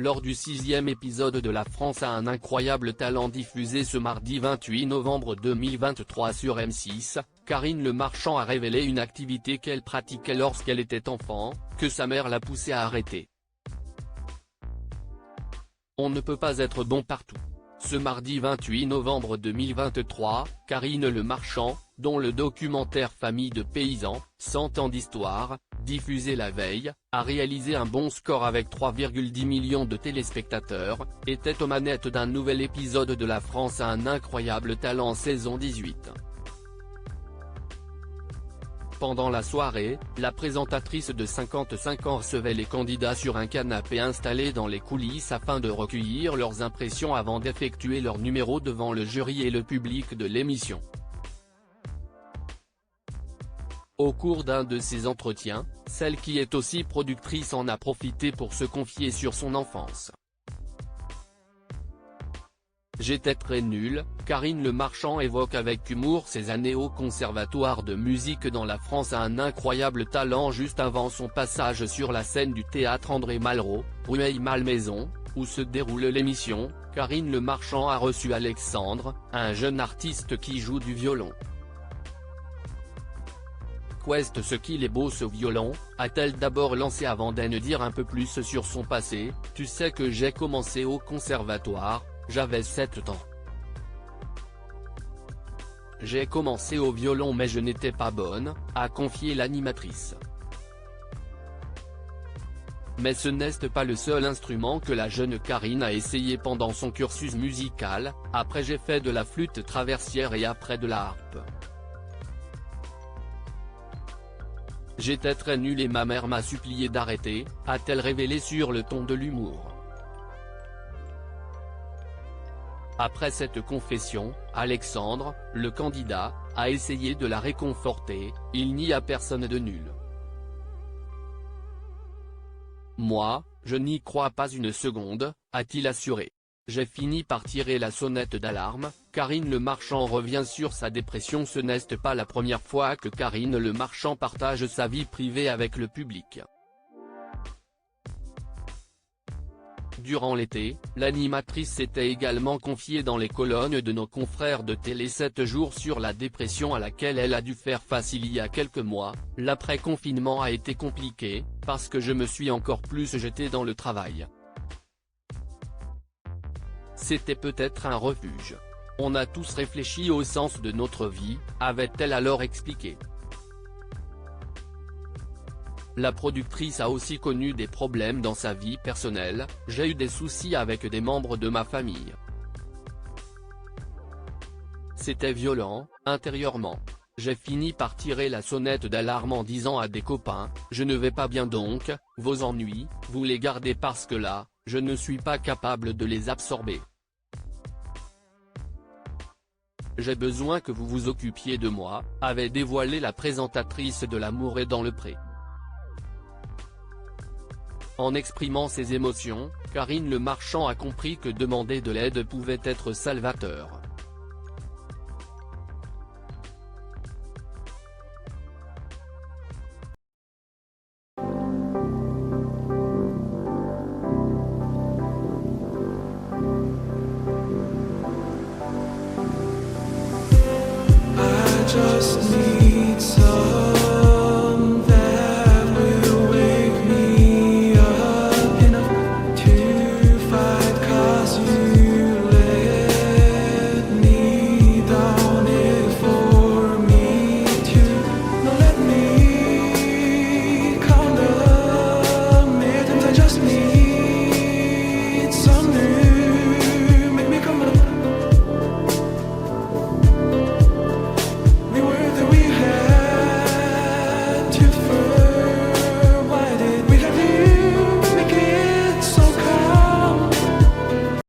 Lors du 6e épisode de La France a un incroyable talent diffusé ce mardi 28 novembre 2023 sur M6, Karine Le Marchand a révélé une activité qu'elle pratiquait lorsqu'elle était enfant, que sa mère l'a poussée à arrêter. On ne peut pas être bon partout. Ce mardi 28 novembre 2023, Karine Le Marchand, dont le documentaire Famille de paysans, 100 ans d'histoire, diffusé la veille, a réalisé un bon score avec 3,10 millions de téléspectateurs, était aux manettes d'un nouvel épisode de La France a un incroyable talent saison 18. Pendant la soirée, la présentatrice de 55 ans recevait les candidats sur un canapé installé dans les coulisses afin de recueillir leurs impressions avant d'effectuer leur numéro devant le jury et le public de l'émission. Au cours d'un de ces entretiens, celle qui est aussi productrice en a profité pour se confier sur son enfance. J'étais très nulle, Karine Le Marchand évoque avec humour ses années au conservatoire de musique dans La France a un incroyable talent juste avant son passage sur la scène du théâtre André Malraux, Rueil-Malmaison, où se déroule l'émission. Karine Le Marchand a reçu Alexandre, un jeune artiste qui joue du violon. Qu'est ce qu'il est beau ce violon, a-t-elle d'abord lancé avant d'en dire un peu plus sur son passé. Tu sais que j'ai commencé au conservatoire, j'avais 7 ans. J'ai commencé au violon mais je n'étais pas bonne, a confié l'animatrice. Mais ce n'est pas le seul instrument que la jeune Karine a essayé pendant son cursus musical, après j'ai fait de la flûte traversière et après de la harpe. J'étais très nulle et ma mère m'a supplié d'arrêter, a-t-elle révélé sur le ton de l'humour. Après cette confession, Alexandre, le candidat, a essayé de la réconforter, il n'y a personne de nul. Moi, je n'y crois pas une seconde, a-t-il assuré. J'ai fini par tirer la sonnette d'alarme. Karine Le Marchand revient sur sa dépression. Ce n'est pas la première fois que Karine Le Marchand partage sa vie privée avec le public. Durant l'été, l'animatrice s'était également confiée dans les colonnes de nos confrères de Télé 7 jours sur la dépression à laquelle elle a dû faire face il y a quelques mois. L'après-confinement a été compliqué, parce que je me suis encore plus jetée dans le travail. C'était peut-être un refuge. On a tous réfléchi au sens de notre vie, avait-elle alors expliqué. La productrice a aussi connu des problèmes dans sa vie personnelle, j'ai eu des soucis avec des membres de ma famille. C'était violent, intérieurement. J'ai fini par tirer la sonnette d'alarme en disant à des copains, je ne vais pas bien donc, vos ennuis, vous les gardez parce que là, je ne suis pas capable de les absorber. J'ai besoin que vous vous occupiez de moi, avait dévoilé la présentatrice de L'amour est dans le pré. En exprimant ses émotions, Karine Le Marchand a compris que demander de l'aide pouvait être salvateur. Just